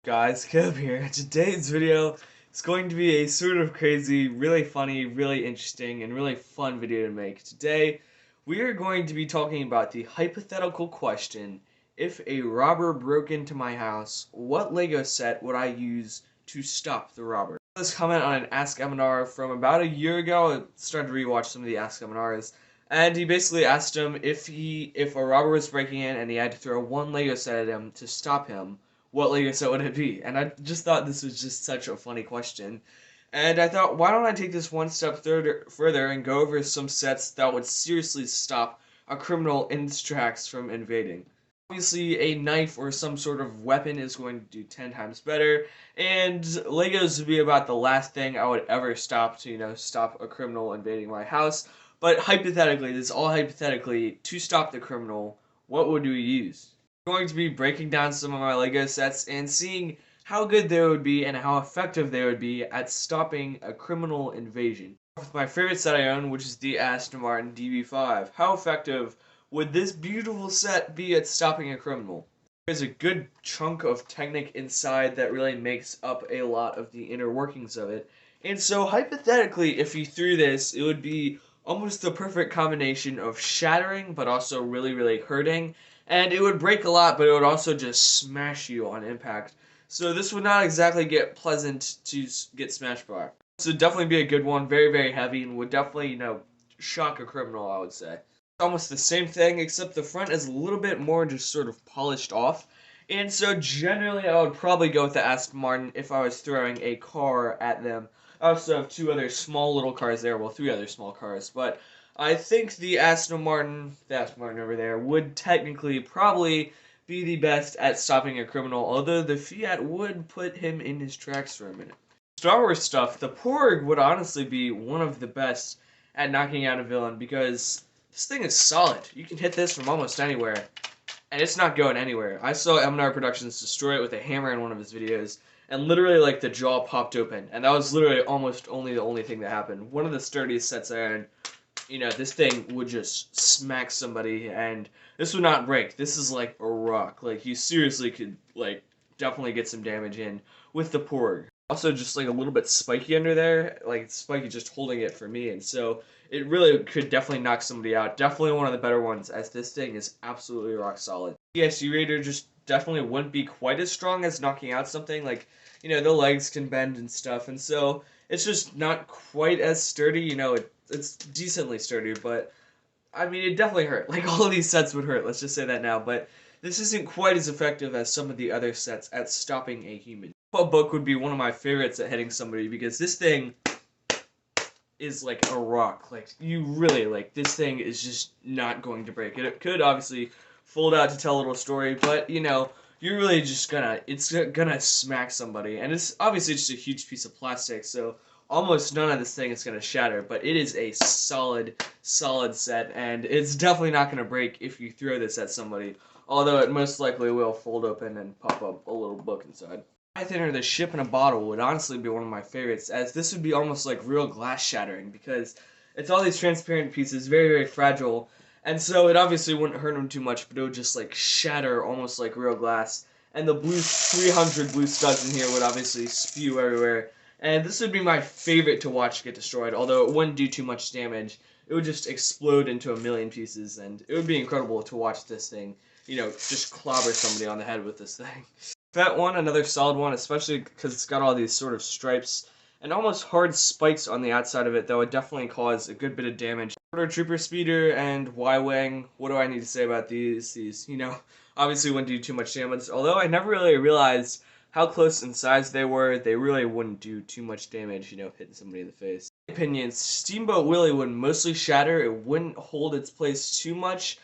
Guys, Caleb here. Today's video is going to be a sort of crazy, really funny, really interesting, and really fun video to make. Today, we are going to be talking about the hypothetical question, if a robber broke into my house, what Lego set would I use to stop the robber? This comment on an Ask Eminar from about a year ago. I started to rewatch some of the Ask Eminars, and he basically asked him if a robber was breaking in and he had to throw one Lego set at him to stop him, what Lego set would it be? And I just thought this was just such a funny question. And I thought, why don't I take this one step further and go over some sets that would seriously stop a criminal in his tracks from invading. Obviously, a knife or some sort of weapon is going to do 10 times better, and Legos would be about the last thing I would ever stop to, stop a criminal invading my house. But hypothetically, this is all hypothetically, to stop the criminal, what would we use? Going to be breaking down some of my Lego sets and seeing how good they would be and how effective they would be at stopping a criminal invasion. With my favorite set I own, which is the Aston Martin DB5, how effective would this beautiful set be at stopping a criminal? There's a good chunk of Technic inside that really makes up a lot of the inner workings of it. And so hypothetically, if you threw this, it would be almost the perfect combination of shattering but also really, really hurting. And it would break a lot, but it would also just smash you on impact. So this would not exactly get pleasant to get smashed by. So definitely be a good one, very, very heavy, and would definitely, shock a criminal, I would say. Almost the same thing, except the front is a little bit more just sort of polished off. And so generally I would probably go with the Aston Martin if I was throwing a car at them. I also have two other small little cars there, well, three other small cars, but I think the Aston Martin over there, would technically probably be the best at stopping a criminal, although the Fiat would put him in his tracks for a minute. Star Wars stuff, the Porg would honestly be one of the best at knocking out a villain, because this thing is solid. You can hit this from almost anywhere, and it's not going anywhere. I saw Eminar Productions destroy it with a hammer in one of his videos, and literally, like, the jaw popped open, and that was literally almost the only thing that happened. One of the sturdiest sets I own. This thing would just smack somebody, and this would not break. This is like a rock. Like, you seriously could, definitely get some damage in with the Porg. Also, just, a little bit spiky under there. Like, spiky just holding it for me, and so it really could definitely knock somebody out. Definitely one of the better ones, as this thing is absolutely rock solid. PSU Raider just definitely wouldn't be quite as strong as knocking out something. Like, the legs can bend and stuff, and so it's just not quite as sturdy. It's decently sturdy, but I mean, it definitely hurt. Like, all of these sets would hurt, let's just say that now, but this isn't quite as effective as some of the other sets at stopping a human. A book would be one of my favorites at hitting somebody, because this thing is like a rock. Like, you really, this thing is just not going to break. It could obviously fold out to tell a little story, but, you're really just it's gonna smack somebody, and it's obviously just a huge piece of plastic, so almost none of this thing is going to shatter, but it is a solid set, and it's definitely not going to break if you throw this at somebody, although it most likely will fold open and pop up a little book inside. I think the ship in a bottle would honestly be one of my favorites, as this would be almost like real glass shattering, because it's all these transparent pieces, very, very fragile, and so it obviously wouldn't hurt them too much, but it would just shatter almost like real glass, and the 300 blue studs in here would obviously spew everywhere. And this would be my favorite to watch get destroyed, although it wouldn't do too much damage. It would just explode into a million pieces, and it would be incredible to watch this thing, just clobber somebody on the head with this thing. That one, another solid one, especially because it's got all these sort of stripes and almost hard spikes on the outside of it that would definitely cause a good bit of damage. Trooper Speeder and Y-Wing, what do I need to say about these? These, obviously wouldn't do too much damage, although I never really realized how close in size they were. They really wouldn't do too much damage, hitting somebody in the face. In my opinion, Steamboat Willie would mostly shatter. It wouldn't hold its place too much.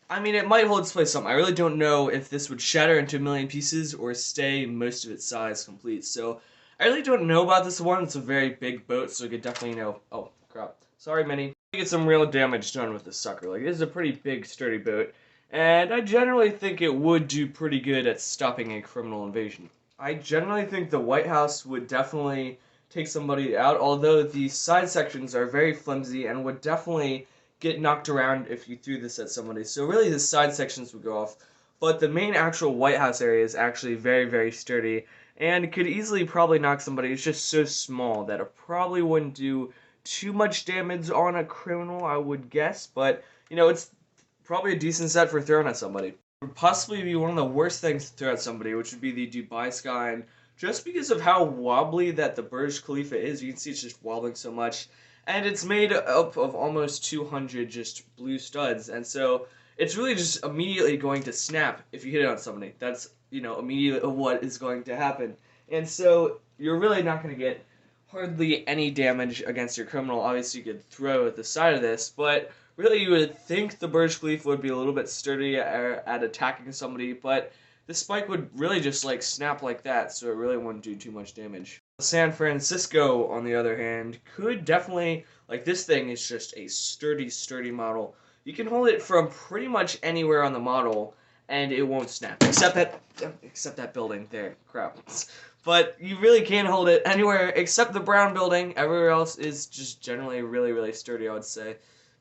I mean, it might hold its place some. I really don't know if this would shatter into a million pieces or stay most of its size complete. So I really don't know about this one. It's a very big boat, so it could definitely, oh, crap. Sorry, Minnie. Get some real damage done with this sucker. Like, this is a pretty big, sturdy boat, and I generally think it would do pretty good at stopping a criminal invasion. I generally think the White House would definitely take somebody out, although the side sections are very flimsy and would definitely get knocked around if you threw this at somebody. So really the side sections would go off. but the main actual White House area is actually very, very sturdy and could easily probably knock somebody. It's just so small that it probably wouldn't do too much damage on a criminal, I would guess, but it's probably a decent set for throwing at somebody. It would possibly be one of the worst things to throw at somebody, which would be the Dubai Skyline, just because of how wobbly that the Burj Khalifa is. You can see it's just wobbling so much, and it's made up of almost 200 just blue studs, and so it's really just immediately going to snap if you hit it on somebody. That's, immediately what is going to happen. And so you're really not going to get hardly any damage against your criminal. Obviously, you could throw at the side of this, but really you would think the Burj Khalifa would be a little bit sturdy at attacking somebody, but the spike would really just like snap like that, so it really wouldn't do too much damage. San Francisco, on the other hand, could definitely, like, this thing is just a sturdy model. You can hold it from pretty much anywhere on the model, and it won't snap, except that building there. Crap. But you really can't hold it anywhere except the brown building. Everywhere else is just generally really sturdy, I would say.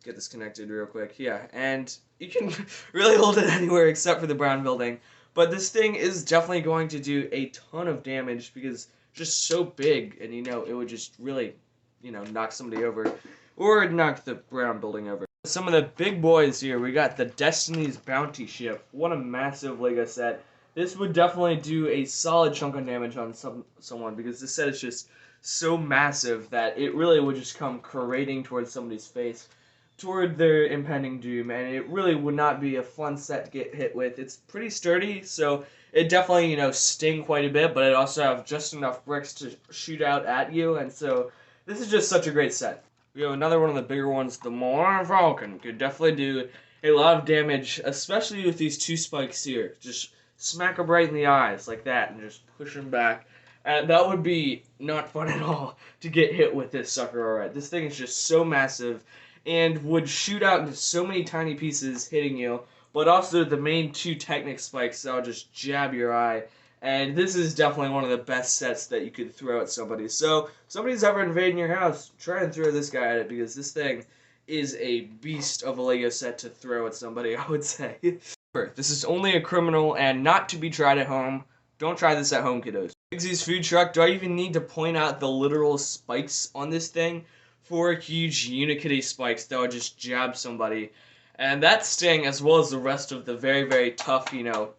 Get this connected real quick. Yeah, and you can really hold it anywhere except for the brown building. But this thing is definitely going to do a ton of damage because it's just so big, and it would just really, knock somebody over, or knock the brown building over. Some of the big boys here, we got the Destiny's Bounty Ship. What a massive Lego set. This would definitely do a solid chunk of damage on someone because this set is just so massive that it really would just come parading towards somebody's face, toward their impending doom, and it really would not be a fun set to get hit with. It's pretty sturdy, so it definitely, sting quite a bit, but it also have just enough bricks to shoot out at you, and so this is just such a great set. We have another one of the bigger ones, the Vulcan. Could definitely do a lot of damage, especially with these two spikes here. Just smack them right in the eyes like that and just push them back. And that would be not fun at all to get hit with this sucker, alright. This thing is just so massive and would shoot out into so many tiny pieces hitting you, but also the main two Technic spikes that will just jab your eye. And this is definitely one of the best sets that you could throw at somebody. So, if somebody's ever invading your house, try and throw this guy at it, because this thing is a beast of a Lego set to throw at somebody, I would say. This is only a criminal and not to be tried at home. Don't try this at home, kiddos. Bigsy's food truck, do I even need to point out the literal spikes on this thing? 4 huge Unikitty spikes that would just jab somebody. And that sting, as well as the rest of the very tough,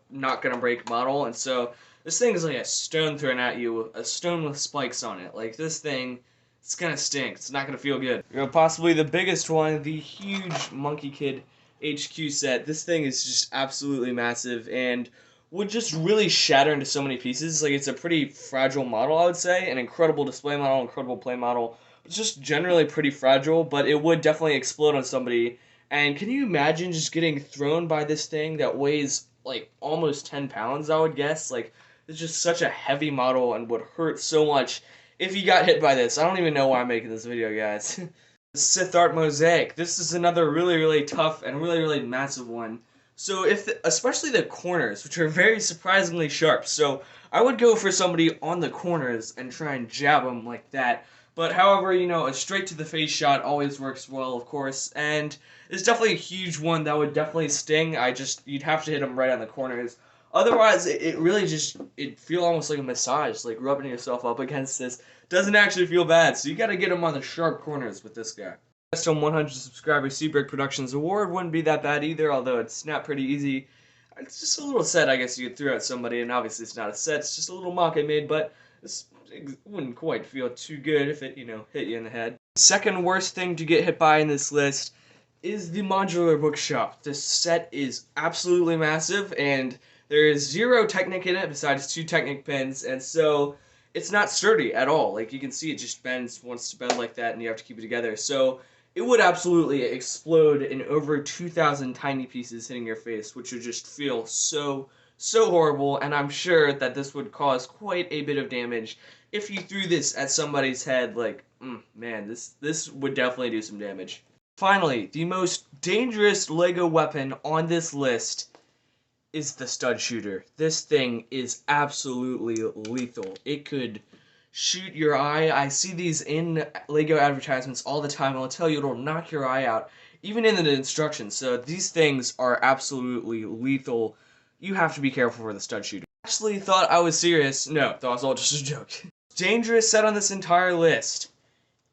not gonna break model. And so this thing is like a stone thrown at you, a stone with spikes on it. Like, this thing, it's gonna stink. It's not gonna feel good. Possibly the biggest one, the huge Monkey Kid HQ set. This thing is just absolutely massive and would just really shatter into so many pieces. Like, it's a pretty fragile model, I would say. An incredible display model, incredible play model. It's just generally pretty fragile, but it would definitely explode on somebody. And can you imagine just getting thrown by this thing that weighs, like, almost 10 pounds, I would guess? Like, it's just such a heavy model and would hurt so much if you got hit by this. I don't even know why I'm making this video, guys. Sith Art Mosaic. This is another really tough and really massive one. So especially the corners, which are very surprisingly sharp. So I would go for somebody on the corners and try and jab them like that. But however, a straight to the face shot always works well, of course. And it's definitely a huge one that would definitely sting. You'd have to hit them right on the corners. Otherwise, it really just, it'd feel almost like a massage, like rubbing yourself up against this. Doesn't actually feel bad, so you gotta get them on the sharp corners with this guy. Aston 100 subscriber Seabreak Productions Award wouldn't be that bad either, although it'd snap pretty easy. It's just a little set, I guess you could throw at somebody, and obviously it's not a set, it's just a little mock I made, but it wouldn't quite feel too good if it, hit you in the head. Second worst thing to get hit by in this list is the modular bookshop. This set is absolutely massive, and there is 0 Technic in it besides 2 Technic pins, and so it's not sturdy at all. Like, you can see it just wants to bend like that, and you have to keep it together. So it would absolutely explode in over 2,000 tiny pieces hitting your face, which would just feel so horrible, and I'm sure that this would cause quite a bit of damage if you threw this at somebody's head. Like, man, this would definitely do some damage. Finally, the most dangerous Lego weapon on this list is the stud shooter. This thing is absolutely lethal. It could shoot your eye. I see these in Lego advertisements all the time. I'll tell you, it'll knock your eye out, even in the instructions. So these things are absolutely lethal you have to be careful for the stud shooter. Actually thought I was serious. No, that was all just a joke. Dangerous set on this entire list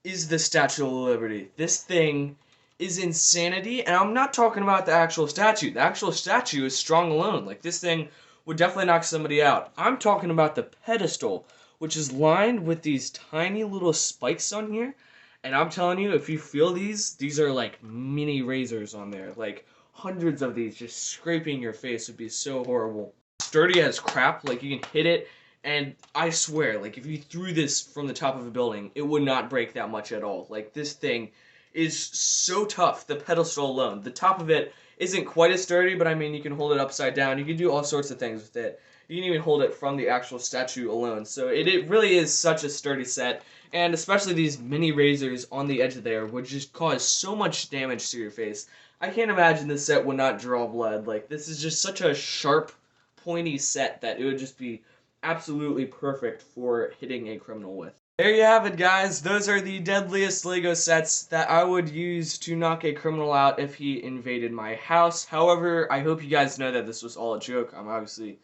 is the Statue of Liberty. This thing is insanity, and I'm not talking about the actual statue. The actual statue is strong alone. Like, this thing would definitely knock somebody out. I'm talking about the pedestal, which is lined with these tiny little spikes on here, and I'm telling you, if you feel these are like mini razors on there. Like, hundreds of these just scraping your face would be so horrible. Sturdy as crap, like, you can hit it, and I swear, like, if you threw this from the top of a building, it would not break that much at all. Like, this thing is so tough, the pedestal alone. The top of it isn't quite as sturdy, but I mean, you can hold it upside down. You can do all sorts of things with it. You can even hold it from the actual statue alone. So it really is such a sturdy set, and especially these mini razors on the edge of there would just cause so much damage to your face. I can't imagine this set would not draw blood. Like, this is just such a sharp, pointy set that it would just be absolutely perfect for hitting a criminal with. There you have it, guys. Those are the deadliest LEGO sets that I would use to knock a criminal out if he invaded my house. However, I hope you guys know that this was all a joke. I'm obviously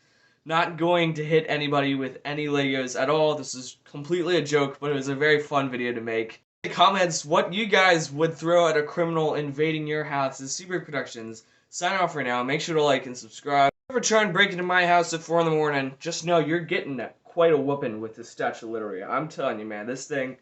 not going to hit anybody with any LEGOs at all. This is completely a joke, but it was a very fun video to make. In the comments what you guys would throw at a criminal invading your house. This is Steamboat Productions. Sign off for now. Make sure to like and subscribe. If you ever try and break into my house at 4 in the morning, just know you're getting quite a whooping with this Statue of Liberty. I'm telling you, man, this thing